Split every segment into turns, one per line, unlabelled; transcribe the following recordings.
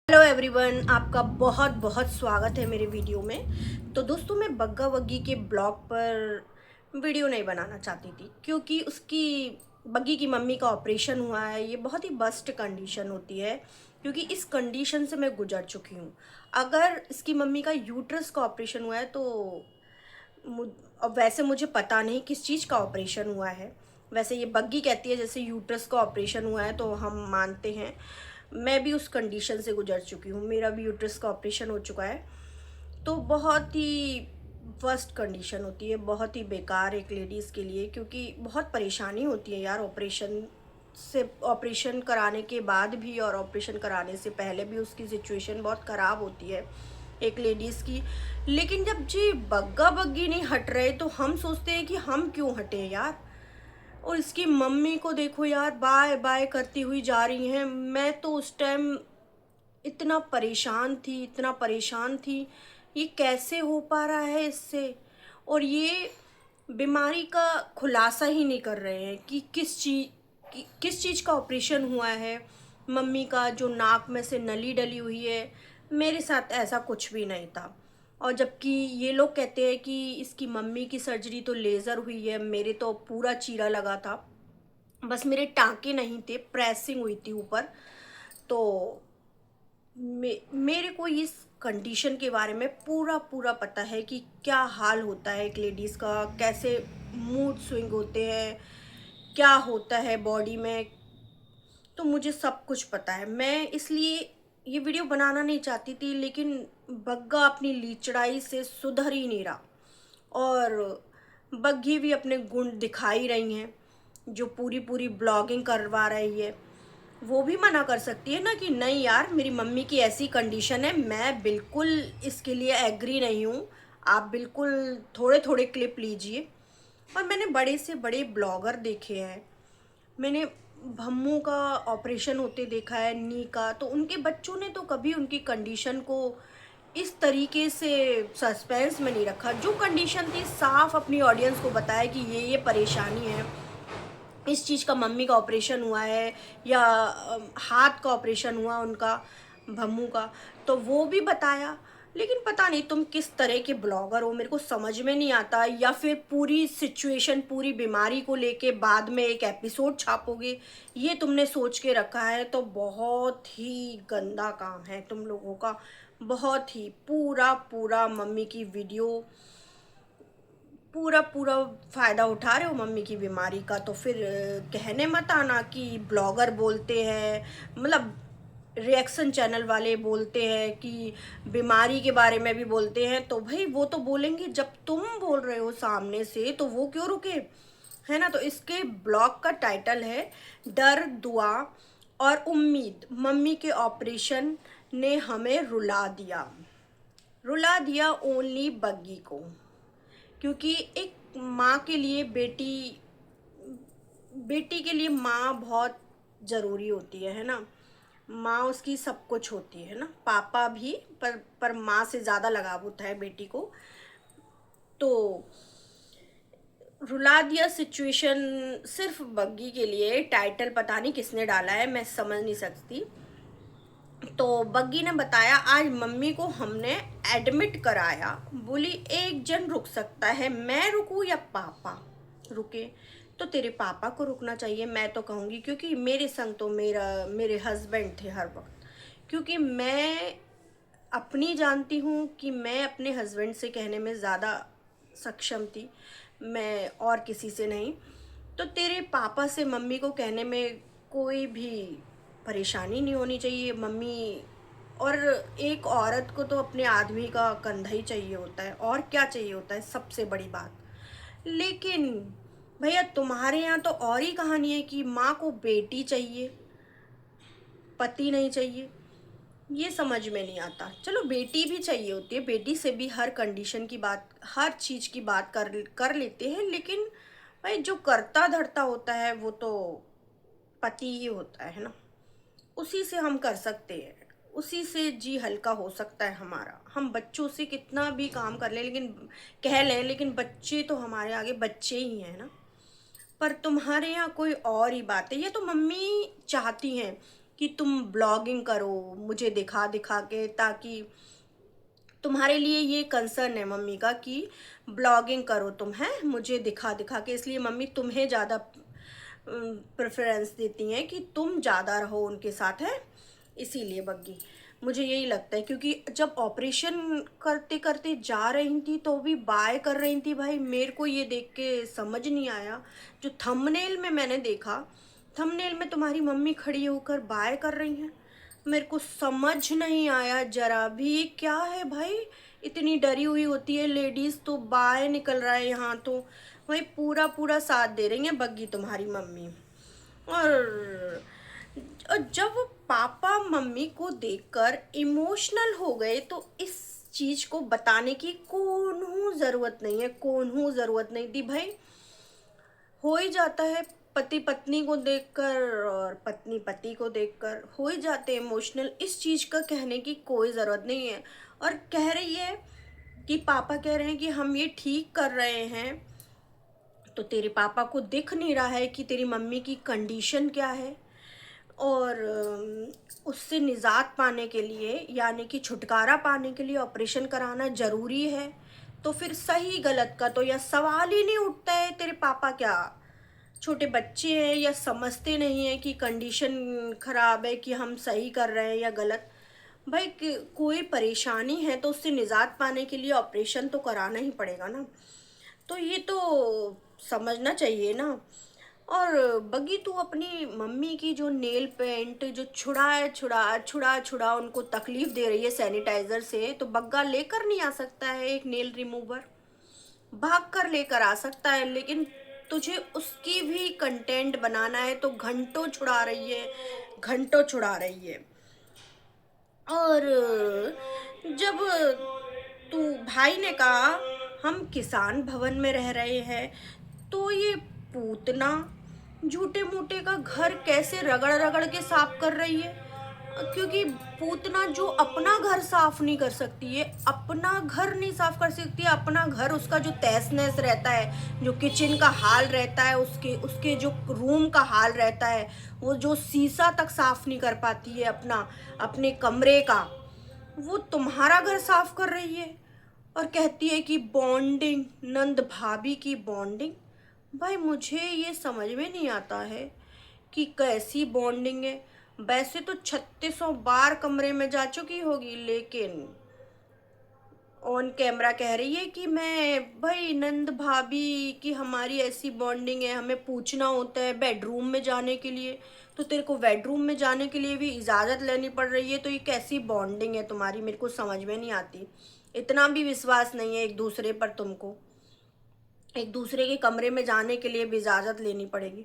Hello everyone, आपका बहुत बहुत स्वागत है मेरे वीडियो में। तो दोस्तों, मैं बग्गा वग्गी के ब्लॉग पर वीडियो नहीं बनाना चाहती थी क्योंकि उसकी बग्गी की मम्मी का ऑपरेशन हुआ है। ये बहुत ही बस्ट कंडीशन होती है क्योंकि इस कंडीशन से मैं गुजर चुकी हूँ। अगर इसकी मम्मी का यूट्रस का ऑपरेशन हुआ है तो अब वैसे मुझे पता नहीं किस चीज़ का ऑपरेशन हुआ है। वैसे ये बग्गी कहती है जैसे यूट्रस का ऑपरेशन हुआ है तो हम मानते हैं। मैं भी उस कंडीशन से गुजर चुकी हूँ, मेरा भी यूट्रस का ऑपरेशन हो चुका है। तो बहुत ही वर्स्ट कंडीशन होती है, बहुत ही बेकार एक लेडीज़ के लिए, क्योंकि बहुत परेशानी होती है यार ऑपरेशन से। ऑपरेशन कराने के बाद भी और ऑपरेशन कराने से पहले भी उसकी सिचुएशन बहुत ख़राब होती है एक लेडीज़ की। लेकिन जब जी बग्गा बग्गी नहीं हट रहे तो हम सोचते हैं कि हम क्यों हटे यार। और इसकी मम्मी को देखो यार, बाय बाय करती हुई जा रही हैं। मैं तो उस टाइम इतना परेशान थी, इतना परेशान थी, ये कैसे हो पा रहा है इससे। और ये बीमारी का खुलासा ही नहीं कर रहे हैं कि किस चीज़ का ऑपरेशन हुआ है। मम्मी का जो नाक में से नली डली हुई है, मेरे साथ ऐसा कुछ भी नहीं था। और जबकि ये लोग कहते हैं कि इसकी मम्मी की सर्जरी तो लेज़र हुई है, मेरे तो पूरा चीरा लगा था। बस मेरे टाँके नहीं थे, प्रेसिंग हुई थी ऊपर। तो मेरे को इस कंडीशन के बारे में पूरा पूरा पता है कि क्या हाल होता है एक लेडीज़ का, कैसे मूड स्विंग होते हैं, क्या होता है बॉडी में। तो मुझे सब कुछ पता है। मैं इसलिए ये वीडियो बनाना नहीं चाहती थी, लेकिन बग्गा अपनी लीचड़ाई से सुधर ही नहीं रहा। और बग्गी भी अपने गुण दिखा ही रही हैं, जो पूरी पूरी ब्लॉगिंग करवा रही है। वो भी मना कर सकती है ना कि नहीं यार, मेरी मम्मी की ऐसी कंडीशन है, मैं बिल्कुल इसके लिए एग्री नहीं हूँ। आप बिल्कुल थोड़े थोड़े क्लिप लीजिए। और मैंने बड़े से बड़े ब्लॉगर देखे हैं। मैंने भम्मू का ऑपरेशन होते देखा है, नी का। तो उनके बच्चों ने तो कभी उनकी कंडीशन को इस तरीके से सस्पेंस में नहीं रखा। जो कंडीशन थी साफ अपनी ऑडियंस को बताया कि ये परेशानी है, इस चीज़ का मम्मी का ऑपरेशन हुआ है, या हाथ का ऑपरेशन हुआ उनका, भम्मू का। तो वो भी बताया। लेकिन पता नहीं तुम किस तरह के ब्लॉगर हो, मेरे को समझ में नहीं आता। या फिर पूरी सिचुएशन, पूरी बीमारी को लेके बाद में एक एपिसोड छापोगे, ये तुमने सोच के रखा है। तो बहुत ही गंदा काम है तुम लोगों का। बहुत ही पूरा पूरा मम्मी की वीडियो, पूरा पूरा फ़ायदा उठा रहे हो मम्मी की बीमारी का। तो फिर कहने मत आना कि ब्लॉगर बोलते हैं, मतलब रिएक्शन चैनल वाले बोलते हैं कि बीमारी के बारे में भी बोलते हैं। तो भाई वो तो बोलेंगे, जब तुम बोल रहे हो सामने से तो वो क्यों रुके, है ना। तो इसके ब्लॉग का टाइटल है डर, दुआ और उम्मीद, मम्मी के ऑपरेशन ने हमें रुला दिया। रुला दिया ओनली बग्गी को। क्योंकि एक माँ के लिए बेटी, बेटी के लिए माँ बहुत ज़रूरी होती है ना। माँ उसकी सब कुछ होती है ना, पापा भी, पर माँ से ज़्यादा लगाव होता है बेटी को। तो रुला दिया सिचुएशन सिर्फ बग्गी के लिए। टाइटल पता नहीं किसने डाला है, मैं समझ नहीं सकती। तो बग्गी ने बताया आज मम्मी को हमने एडमिट कराया। बोली एक जन रुक सकता है, मैं रुकूं या पापा रुके। तो तेरे पापा को रुकना चाहिए मैं तो कहूँगी, क्योंकि मेरे संग तो मेरे हस्बैंड थे हर वक्त। क्योंकि मैं अपनी जानती हूँ कि मैं अपने हस्बैंड से कहने में ज़्यादा सक्षम थी, मैं और किसी से नहीं। तो तेरे पापा से मम्मी को कहने में कोई भी परेशानी नहीं होनी चाहिए। मम्मी, और एक औरत को तो अपने आदमी का कंधा ही चाहिए होता है, और क्या चाहिए होता है, सबसे बड़ी बात। लेकिन भैया तुम्हारे यहाँ तो और ही कहानी है कि माँ को बेटी चाहिए, पति नहीं चाहिए। ये समझ में नहीं आता। चलो बेटी भी चाहिए होती है, बेटी से भी हर कंडीशन की बात, हर चीज़ की बात कर कर लेते हैं। लेकिन भाई जो करता धरता होता है वो तो पति ही होता है ना। उसी से हम कर सकते हैं, उसी से जी हल्का हो सकता है हमारा। हम बच्चों से कितना भी काम कर लें, लेकिन कह लें, लेकिन बच्चे तो हमारे आगे बच्चे ही हैं ना। पर तुम्हारे यहाँ कोई और ही बात है। ये तो मम्मी चाहती हैं कि तुम ब्लॉगिंग करो मुझे दिखा दिखा के, ताकि तुम्हारे लिए ये कंसर्न है मम्मी का कि ब्लॉगिंग करो तुम, हैं, मुझे दिखा दिखा के, इसलिए मम्मी तुम्हें ज़्यादा प्रेफरेंस देती हैं कि तुम ज़्यादा रहो उनके साथ, है, इसीलिए बग्गी मुझे यही लगता है। क्योंकि जब ऑपरेशन करते करते जा रही थी तो भी बाय कर रही थी भाई, मेरे को ये देख के समझ नहीं आया। जो थंबनेल में मैंने देखा, थंबनेल में तुम्हारी मम्मी खड़ी होकर बाय कर रही हैं, मेरे को समझ नहीं आया जरा भी, ये क्या है भाई। इतनी डरी हुई होती है लेडीज तो बाय निकल रहा है यहाँ तो भाई, पूरा पूरा साथ दे रही है बग्गी तुम्हारी मम्मी। और जब पापा मम्मी को देखकर इमोशनल हो गए तो इस चीज को बताने की कोन्हू जरूरत नहीं है, कोन्हू जरूरत नहीं थी भाई। हो ही जाता है, पति पत्नी को देखकर और पत्नी पति को देखकर हो ही जाते इमोशनल, इस चीज का कहने की कोई जरूरत नहीं है। और कह रही है कि पापा कह रहे हैं कि हम ये ठीक कर रहे हैं, तो तेरे पापा को दिख नहीं रहा है कि तेरी मम्मी की कंडीशन क्या है, और उससे निजात पाने के लिए यानी कि छुटकारा पाने के लिए ऑपरेशन कराना ज़रूरी है। तो फिर सही गलत का तो यह सवाल ही नहीं उठता है। तेरे पापा क्या छोटे बच्चे हैं या समझते नहीं हैं कि कंडीशन ख़राब है, कि हम सही कर रहे हैं या गलत। भाई कोई परेशानी है तो उससे निजात पाने के लिए ऑपरेशन तो कराना ही पड़ेगा ना, तो ये तो समझना चाहिए ना। और बग्गी तू अपनी मम्मी की जो नेल पेंट जो छुड़ा उनको तकलीफ दे रही है सैनिटाइजर से, तो बग्गा लेकर नहीं आ सकता है एक नेल रिमूवर, भाग कर लेकर आ सकता है, लेकिन तुझे उसकी भी कंटेंट बनाना है तो घंटों छुड़ा रही है, घंटों छुड़ा रही है। और जब तू भाई ने कहा हम किसान भवन में रह रहे हैं, तो ये पूतना झूठे मूठे का घर कैसे रगड़ रगड़ के साफ कर रही है। क्योंकि पूतना जो अपना घर साफ नहीं कर सकती है, अपना घर नहीं साफ कर सकती है, अपना घर उसका जो तहस नहस रहता है, जो किचन का हाल रहता है, उसके उसके जो रूम का हाल रहता है, वो जो शीशा तक साफ नहीं कर पाती है अपना, अपने कमरे का, वो तुम्हारा घर साफ कर रही है। और कहती है कि बॉन्डिंग, नंद भाभी की बॉन्डिंग। भाई मुझे ये समझ में नहीं आता है कि कैसी बॉन्डिंग है। वैसे तो 3600 बार कमरे में जा चुकी होगी, लेकिन ऑन कैमरा कह रही है कि मैं भाई नंद भाभी की हमारी ऐसी बॉन्डिंग है, हमें पूछना होता है बेडरूम में जाने के लिए, तो तेरे को बेडरूम में जाने के लिए भी इजाज़त लेनी पड़ रही है। तो ये कैसी बॉन्डिंग है तुम्हारी, मेरे को समझ में नहीं आती। इतना भी विश्वास नहीं है एक दूसरे पर तुमको, एक दूसरे के कमरे में जाने के लिए भी इजाज़त लेनी पड़ेगी।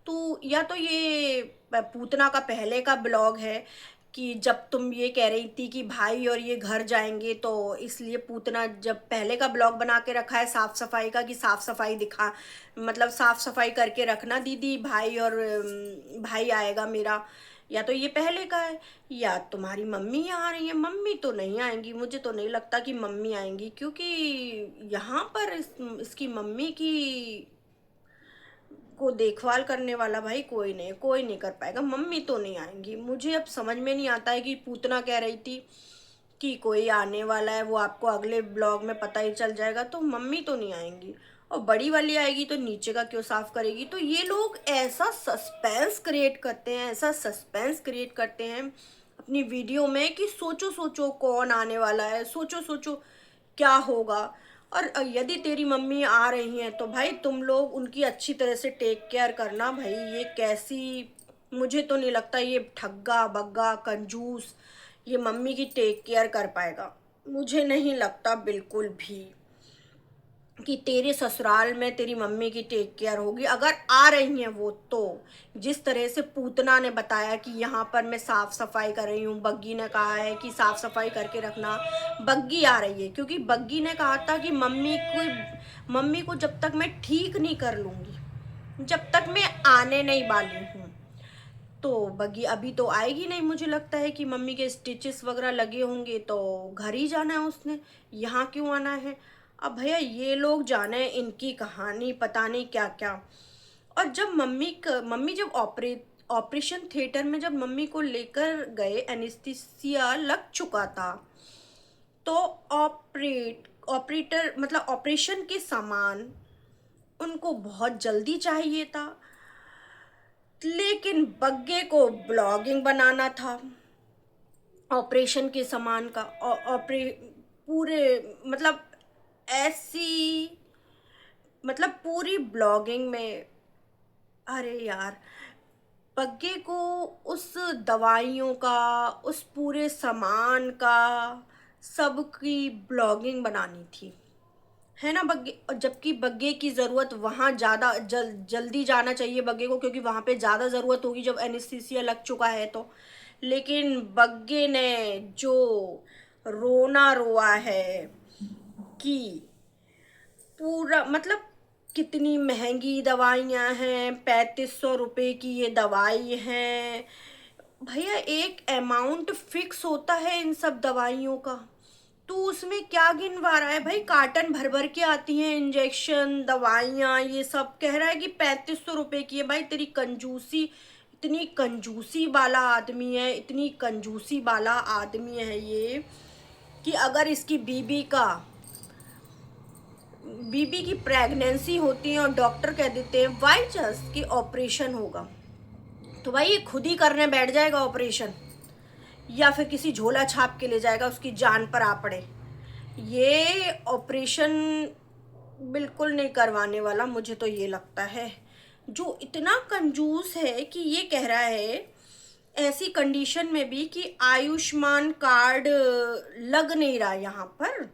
तो या तो ये पूतना का पहले का ब्लॉग है कि जब तुम ये कह रही थी कि भाई और ये घर जाएंगे, तो इसलिए पूतना जब पहले का ब्लॉग बना के रखा है साफ़ सफाई का, कि साफ़ सफाई दिखा, मतलब साफ़ सफाई करके रखना दीदी, भाई और भाई आएगा मेरा। या तो ये पहले का है, या तुम्हारी मम्मी यहाँ आ रही है। मम्मी तो नहीं आएंगी, मुझे तो नहीं लगता कि मम्मी आएंगी, क्योंकि यहाँ पर इसकी मम्मी की को देखभाल करने वाला भाई कोई नहीं कर पाएगा। मम्मी तो नहीं आएंगी। मुझे अब समझ में नहीं आता है कि पूतना कह रही थी कि कोई आने वाला है, वो आपको अगले ब्लॉग में पता ही चल जाएगा, तो मम्मी तो नहीं आएंगी। और बड़ी वाली आएगी तो नीचे का क्यों साफ करेगी। तो ये लोग ऐसा सस्पेंस क्रिएट करते हैं, ऐसा सस्पेंस क्रिएट करते हैं अपनी वीडियो में कि सोचो सोचो कौन आने वाला है, सोचो सोचो क्या होगा। और यदि तेरी मम्मी आ रही हैं तो भाई तुम लोग उनकी अच्छी तरह से टेक केयर करना। भाई ये कैसी, मुझे तो नहीं लगता ये ठग्गा बग्गा कंजूस ये मम्मी की टेक केयर कर पाएगा। मुझे नहीं लगता बिल्कुल भी कि तेरे ससुराल में तेरी मम्मी की टेक केयर होगी। अगर आ रही हैं वो, तो जिस तरह से पूतना ने बताया कि यहाँ पर मैं साफ़ सफाई कर रही हूँ, बग्गी ने कहा है कि साफ़ सफाई करके रखना, बग्गी आ रही है क्योंकि बग्गी ने कहा था कि मम्मी को जब तक मैं ठीक नहीं कर लूँगी, जब तक मैं आने नहीं वाली हूँ। तो बग्गी अभी तो आएगी नहीं, मुझे लगता है कि मम्मी के स्टिचेस वगैरह लगे होंगे तो घर ही जाना है उसने, यहाँ क्यों आना है। अब भैया ये लोग जाने इनकी कहानी, पता नहीं क्या क्या। और जब मम्मी जब ऑपरेशन थिएटर में जब मम्मी को लेकर गए, एनेस्थीसिया लग चुका था, तो ऑपरेटर मतलब ऑपरेशन के सामान उनको बहुत जल्दी चाहिए था, लेकिन बग्गे को ब्लॉगिंग बनाना था ऑपरेशन के सामान का। ऑपरे पूरे मतलब ऐसी मतलब पूरी ब्लॉगिंग में, अरे यार, बग्गे को उस दवाइयों का, उस पूरे सामान का, सबकी ब्लॉगिंग बनानी थी, है ना बग्गे। और जबकि बग्गे की ज़रूरत वहाँ ज़्यादा जल्दी जाना चाहिए बग्गे को, क्योंकि वहाँ पे ज़्यादा ज़रूरत होगी जब एनेस्थीसिया लग चुका है तो। लेकिन बग्गे ने जो रोना रोआ है कि पूरा मतलब कितनी महंगी दवाइयाँ हैं, 3500 रुपये की ये दवाई हैं भैया। एक अमाउंट फिक्स होता है इन सब दवाइयों का, तू उसमें क्या गिनवा रहा है भाई? कार्टन भर भर के आती हैं इंजेक्शन, दवाइयाँ, ये सब कह रहा है कि 3500 रुपये की है। भाई तेरी कंजूसी, इतनी कंजूसी वाला आदमी है, इतनी कंजूसी वाला आदमी है ये, कि अगर इसकी बीबी की प्रेगनेंसी होती है और डॉक्टर कह देते हैं बाई चांस कि ऑपरेशन होगा, तो भाई ये खुद ही करने बैठ जाएगा ऑपरेशन, या फिर किसी झोला छाप के ले जाएगा, उसकी जान पर आ पड़े। ये ऑपरेशन बिल्कुल नहीं करवाने वाला, मुझे तो ये लगता है। जो इतना कंजूस है कि ये कह रहा है ऐसी कंडीशन में भी कि आयुष्मान कार्ड लग नहीं रहा यहाँ पर,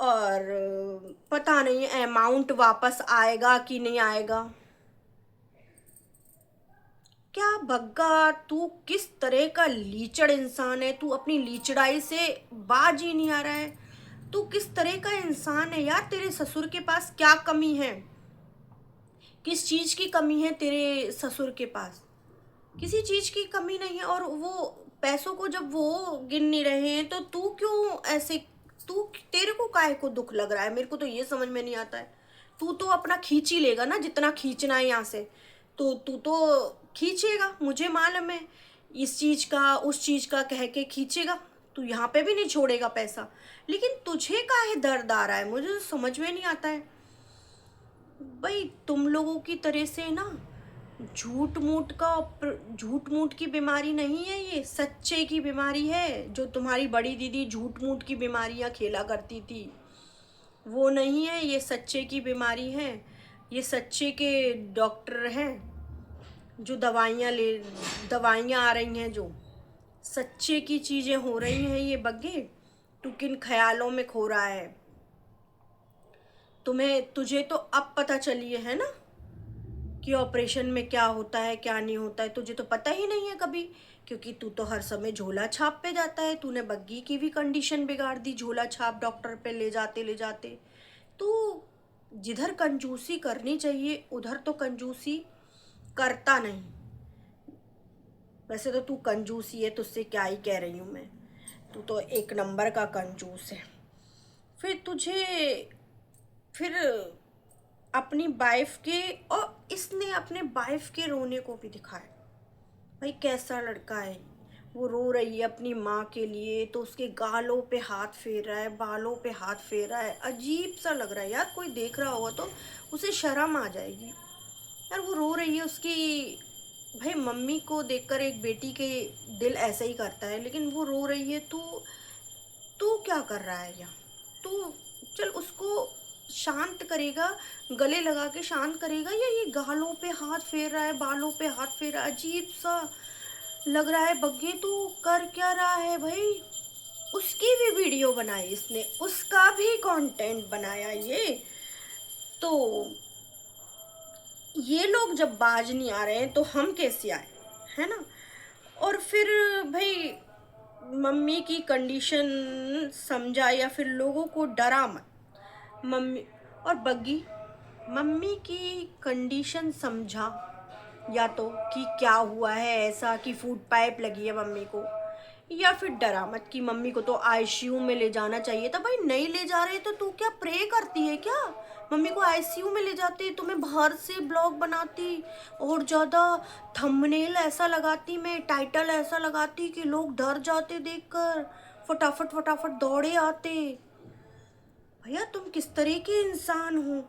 और पता नहीं अमाउंट वापस आएगा कि नहीं आएगा। क्या बग्गा, तू किस तरह का लीचड़ इंसान है? तू अपनी लीचड़ाई से बाज ही नहीं आ रहा है। तू किस तरह का इंसान है यार? तेरे ससुर के पास क्या कमी है? किस चीज़ की कमी है तेरे ससुर के पास? किसी चीज़ की कमी नहीं है। और वो पैसों को जब वो गिन नहीं रहे हैं तो तू क्यों ऐसे, तेरे को काहे को दुख लग रहा है? मेरे को तो ये समझ में नहीं आता है। तू तो अपना खींच ही लेगा ना, जितना खींचना है यहाँ से तो तू तो खींचेगा, मुझे मालूम है। इस चीज़ का उस चीज़ का कह के खींचेगा, तू यहाँ पे भी नहीं छोड़ेगा पैसा। लेकिन तुझे काहे दर्द आ रहा है, मुझे तो समझ में नहीं आता है भाई। तुम लोगों की तरह से ना झूठ मूठ की बीमारी नहीं है, ये सच्चे की बीमारी है। जो तुम्हारी बड़ी दीदी झूठ मूठ की बीमारियां खेला करती थी, वो नहीं है, ये सच्चे की बीमारी है। ये सच्चे के डॉक्टर हैं, जो दवाइयां आ रही हैं, जो सच्चे की चीज़ें हो रही हैं। ये बग्गे, तू किन ख्यालों में खो रहा है? तुझे तो अब पता चली है ना कि ऑपरेशन में क्या होता है क्या नहीं होता है। तुझे तो पता ही नहीं है कभी, क्योंकि तू तो हर समय झोला छाप पे जाता है। तूने बग्गी की भी कंडीशन बिगाड़ दी झोला छाप डॉक्टर पे ले जाते। तू जिधर कंजूसी करनी चाहिए उधर तो कंजूसी करता नहीं। वैसे तो तू कंजूस ही है, तुझसे क्या ही कह रही हूँ मैं। तू तो एक नंबर का कंजूस है। फिर अपनी वाइफ के, और इसने अपने वाइफ के रोने को भी दिखाया। भाई कैसा लड़का है, वो रो रही है अपनी माँ के लिए तो उसके गालों पे हाथ फेर रहा है, बालों पे हाथ फेर रहा है। अजीब सा लग रहा है यार, कोई देख रहा होगा तो उसे शर्म आ जाएगी यार। वो रो रही है उसकी, भाई मम्मी को देखकर एक बेटी के दिल ऐसे ही करता है, लेकिन वो रो रही है। तू क्या कर रहा है यहाँ? तू चल उसको शांत करेगा, गले लगा के शांत करेगा, या ये गालों पे हाथ फेर रहा है, बालों पे हाथ फेर रहा है? अजीब सा लग रहा है। बग्गे तू कर क्या रहा है भाई? उसकी भी वीडियो बनाई इसने, उसका भी कंटेंट बनाया तो ये लोग जब बाज नहीं आ रहे हैं तो हम कैसे आए, है ना? और फिर भाई मम्मी की कंडीशन समझा, या फिर लोगों को डरा मत। मम्मी और बग्गी, मम्मी की कंडीशन समझा, या तो कि क्या हुआ है ऐसा कि फूड पाइप लगी है मम्मी को, या फिर डरा मत कि मम्मी को तो आईसीयू में ले जाना चाहिए था। भाई नहीं ले जा रहे तो तू क्या प्रे करती है क्या? मम्मी को आईसीयू में ले जाते तो मैं बाहर से ब्लॉग बनाती और ज़्यादा थंबनेल ऐसा लगाती, मैं टाइटल ऐसा लगाती कि लोग डर जाते देखकर, फटाफट फटाफट दौड़े आते। भैया तुम किस तरह के इंसान हो,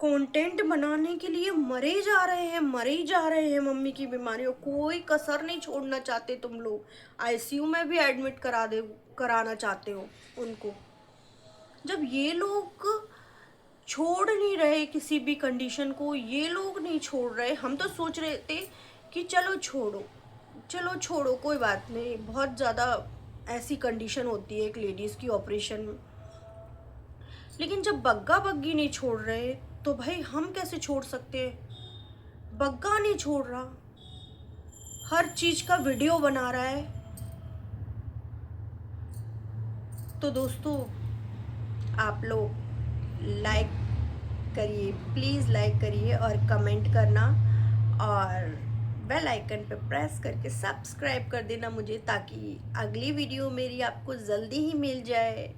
कंटेंट बनाने के लिए मरे जा रहे हैं, मरे ही जा रहे हैं। मम्मी की बीमारियों कोई कसर नहीं छोड़ना चाहते तुम लोग, आईसीयू में भी एडमिट कराना चाहते हो उनको। जब ये लोग छोड़ नहीं रहे किसी भी कंडीशन को, ये लोग नहीं छोड़ रहे, हम तो सोच रहे थे कि चलो छोड़ो कोई बात नहीं, बहुत ज़्यादा ऐसी कंडीशन होती है एक लेडीज़ की ऑपरेशन में। लेकिन जब बग्गा बग्गी नहीं छोड़ रहे तो भाई हम कैसे छोड़ सकते हैं। बग्गा नहीं छोड़ रहा, हर चीज़ का वीडियो बना रहा है। तो दोस्तों आप लोग लाइक करिए, प्लीज़ लाइक करिए और कमेंट करना, और बेल आइकन पे प्रेस करके सब्सक्राइब कर देना मुझे, ताकि अगली वीडियो मेरी आपको जल्दी ही मिल जाए।